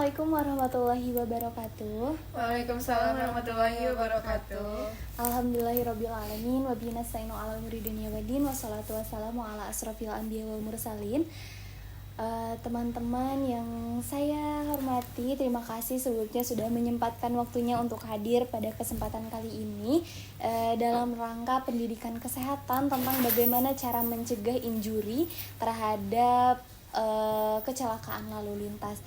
Assalamualaikum warahmatullahi wabarakatuh. Waalaikumsalam warahmatullahi wabarakatuh. Alhamdulillahirrabbilalamin. Wabihi nasta'inu ala umuri dunya waddin. Wassalatu wassalamu ala asrofil anbiya wal mursalin. Teman-teman yang saya hormati, terima kasih sebelumnya sudah menyempatkan waktunya untuk hadir pada kesempatan kali ini dalam rangka pendidikan kesehatan tentang bagaimana cara mencegah injuri terhadap kecelakaan lalu lintas.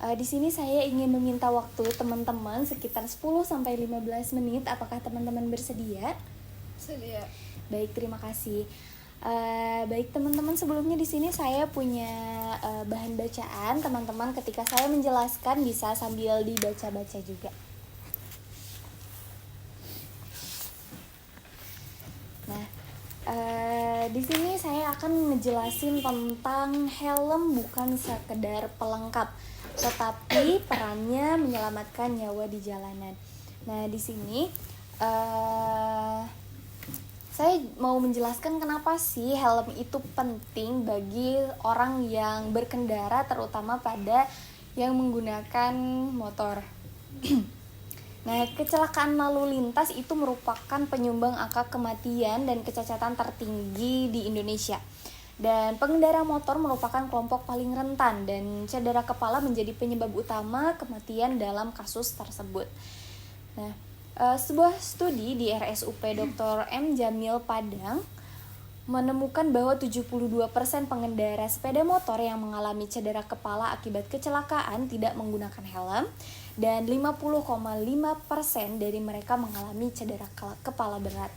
Di sini saya ingin meminta waktu teman-teman sekitar 10-15 menit. Apakah teman-teman bersedia? Sedia. Baik, terima kasih. Baik teman-teman, sebelumnya di sini saya punya bahan bacaan. Teman-teman ketika saya menjelaskan bisa sambil dibaca-baca juga. Nah, di sini saya akan ngejelasin tentang helm bukan sekedar pelengkap, tetapi perannya menyelamatkan nyawa di jalanan. Nah, di sini saya mau menjelaskan kenapa sih helm itu penting bagi orang yang berkendara, terutama pada yang menggunakan motor. Nah, kecelakaan lalu lintas itu merupakan penyumbang angka kematian dan kecacatan tertinggi di Indonesia. Dan pengendara motor merupakan kelompok paling rentan dan cedera kepala menjadi penyebab utama kematian dalam kasus tersebut. Nah, sebuah studi di RSUP Dr. M. Jamil Padang menemukan bahwa 72% pengendara sepeda motor yang mengalami cedera kepala akibat kecelakaan tidak menggunakan helm dan 50,5% dari mereka mengalami cedera kepala berat.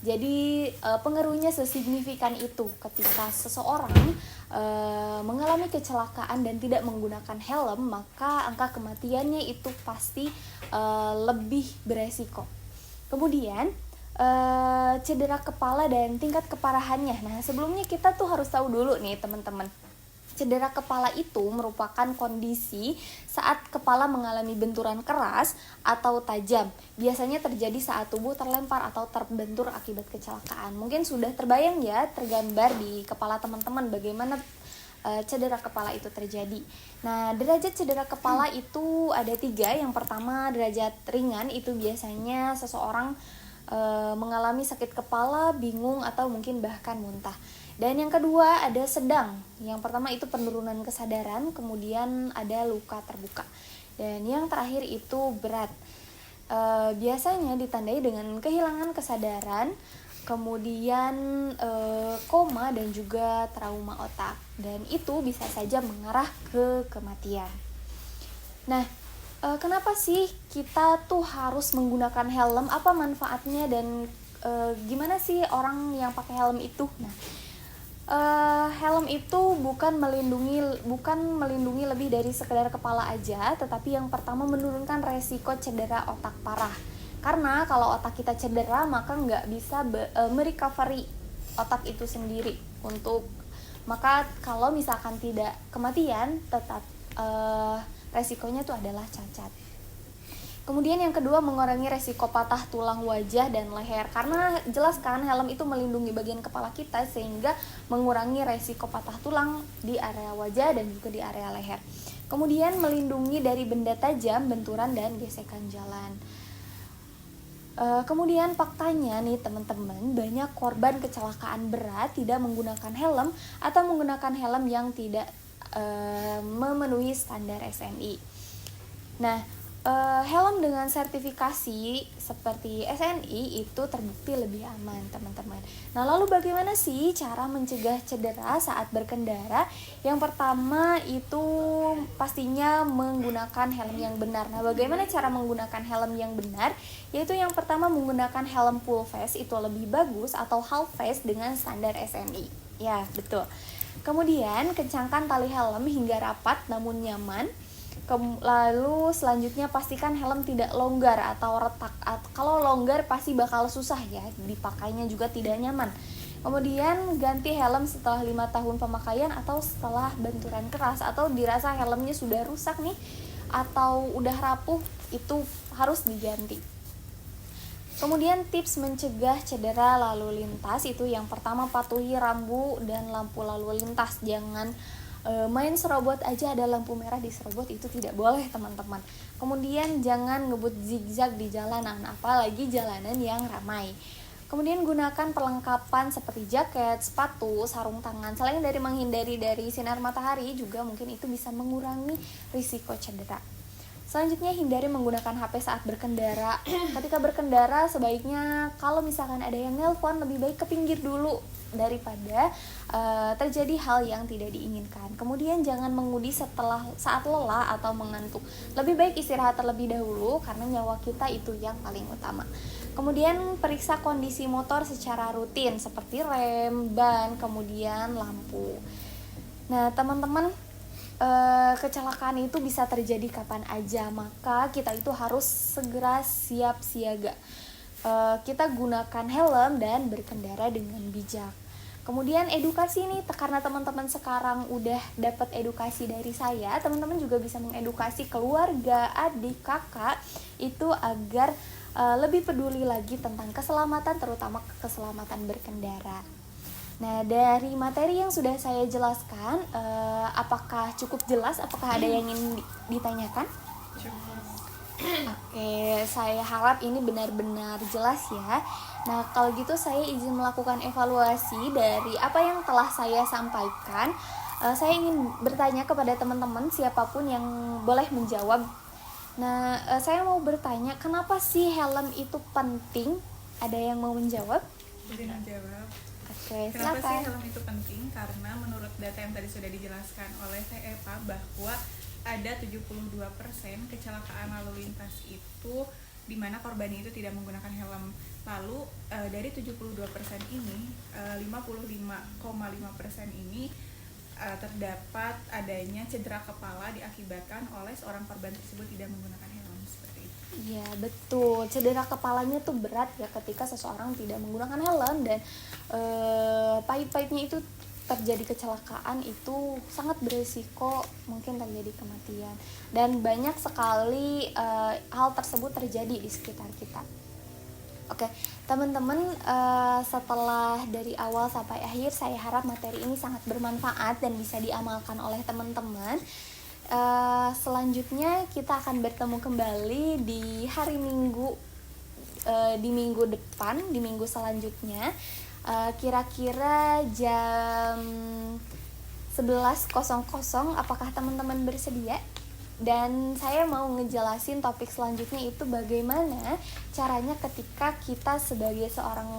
Jadi pengaruhnya sesignifikan itu ketika seseorang mengalami kecelakaan dan tidak menggunakan helm, maka angka kematiannya itu pasti lebih beresiko. Kemudian cedera kepala dan tingkat keparahannya. Nah, sebelumnya kita tuh harus tahu dulu nih teman-teman. Cedera kepala itu merupakan kondisi saat kepala mengalami benturan keras atau tajam. Biasanya terjadi saat tubuh terlempar atau terbentur akibat kecelakaan. Mungkin sudah terbayang ya, tergambar di kepala teman-teman bagaimana cedera kepala itu terjadi. Nah, derajat cedera kepala itu ada 3. Yang pertama, derajat ringan, itu biasanya seseorang mengalami sakit kepala, bingung, atau mungkin bahkan muntah. Dan yang kedua ada sedang. Yang pertama itu penurunan kesadaran, kemudian ada luka terbuka. Dan yang terakhir itu berat. Biasanya ditandai dengan kehilangan kesadaran, kemudian koma dan juga trauma otak. Dan itu bisa saja mengarah ke kematian. Nah, kenapa sih kita tuh harus menggunakan helm? Apa manfaatnya dan gimana sih orang yang pakai helm itu? Nah, helm itu bukan melindungi lebih dari sekedar kepala aja, tetapi yang pertama menurunkan resiko cedera otak parah. Karena kalau otak kita cedera, maka nggak bisa merecovery otak itu sendiri. Maka kalau misalkan tidak kematian, tetap resikonya itu adalah cacat. Kemudian yang kedua, mengurangi resiko patah tulang wajah dan leher. Karena jelas kan helm itu melindungi bagian kepala kita sehingga mengurangi resiko patah tulang di area wajah dan juga di area leher. Kemudian melindungi dari benda tajam, benturan, dan gesekan jalan. Kemudian faktanya nih teman-teman, banyak korban kecelakaan berat tidak menggunakan helm atau menggunakan helm yang tidak memenuhi standar SNI. Nah, helm dengan sertifikasi seperti SNI itu terbukti lebih aman teman-teman. Nah, lalu bagaimana sih cara mencegah cedera saat berkendara? Yang pertama itu pastinya menggunakan helm yang benar. Nah, bagaimana cara menggunakan helm yang benar? Yaitu yang pertama menggunakan helm full face itu lebih bagus atau half face dengan standar SNI. Ya, betul. Kemudian kencangkan tali helm hingga rapat namun nyaman. Lalu selanjutnya pastikan helm tidak longgar atau retak. Kalau longgar pasti bakal susah ya, dipakainya juga tidak nyaman. Kemudian ganti helm setelah 5 tahun pemakaian atau setelah benturan keras, atau dirasa helmnya sudah rusak nih atau udah rapuh, itu harus diganti. Kemudian tips mencegah cedera lalu lintas itu yang pertama, patuhi rambu dan lampu lalu lintas. Jangan main serobot aja ada lampu merah di serobot, itu tidak boleh teman-teman. Kemudian jangan ngebut zigzag di jalanan, apalagi jalanan yang ramai. Kemudian gunakan perlengkapan seperti jaket, sepatu, sarung tangan. Selain dari menghindari dari sinar matahari, juga mungkin itu bisa mengurangi risiko cedera. Selanjutnya, hindari menggunakan HP saat berkendara. Ketika berkendara, sebaiknya kalau misalkan ada yang nelpon, lebih baik ke pinggir dulu daripada terjadi hal yang tidak diinginkan. Kemudian jangan mengemudi saat lelah atau mengantuk. Lebih baik istirahat terlebih dahulu karena nyawa kita itu yang paling utama. Kemudian periksa kondisi motor secara rutin seperti rem, ban, kemudian lampu. Nah, teman-teman, kecelakaan itu bisa terjadi kapan aja, maka kita itu harus segera siap siaga. Kita gunakan helm dan berkendara dengan bijak. Kemudian edukasi nih, karena teman-teman sekarang udah dapat edukasi dari saya, teman-teman juga bisa mengedukasi keluarga, adik, kakak itu agar lebih peduli lagi tentang keselamatan, terutama keselamatan berkendara. Nah, dari materi yang sudah saya jelaskan, apakah cukup jelas? Apakah ada yang ingin ditanyakan? Oke, saya harap ini benar-benar jelas ya. Nah, kalau gitu saya izin melakukan evaluasi dari apa yang telah saya sampaikan. Saya ingin bertanya kepada teman-teman, siapapun yang boleh menjawab. Nah, saya mau bertanya, kenapa sih helm itu penting? Ada yang mau menjawab? Izin menjawab. Oke, Kenapa silakan. sih helm itu penting? Karena menurut data yang tadi sudah dijelaskan oleh TEPA bahwa ada 72% kecelakaan lalu lintas itu di mana korbannya itu tidak menggunakan helm. Lalu dari 72% ini 55,5% ini terdapat adanya cedera kepala diakibatkan oleh seorang korban tersebut tidak menggunakan helm, seperti itu. Iya, betul. Cedera kepalanya tuh berat ya ketika seseorang tidak menggunakan helm, dan pahit-pahitnya itu terjadi kecelakaan itu sangat berisiko, mungkin terjadi kematian, dan banyak sekali hal tersebut terjadi di sekitar kita. Oke, teman-teman, setelah dari awal sampai akhir, saya harap materi ini sangat bermanfaat dan bisa diamalkan oleh teman-teman. Selanjutnya kita akan bertemu kembali di hari Minggu, di minggu depan, di minggu selanjutnya, kira-kira jam 11.00. Apakah teman-teman bersedia? Dan saya mau ngejelasin topik selanjutnya itu bagaimana caranya ketika kita sebagai seorang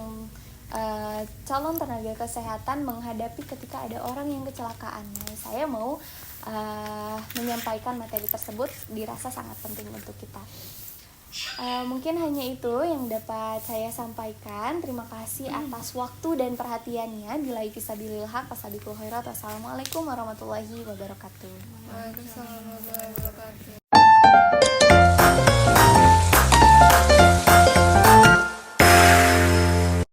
calon tenaga kesehatan menghadapi ketika ada orang yang kecelakaan. Nah, saya mau menyampaikan materi tersebut, dirasa sangat penting untuk kita. Mungkin hanya itu yang dapat saya sampaikan. Terima kasih atas waktu dan perhatiannya. Billahi fisabilillah, wassalamualaikum warahmatullahi wabarakatuh. Waalaikumsalam warahmatullahi wabarakatuh.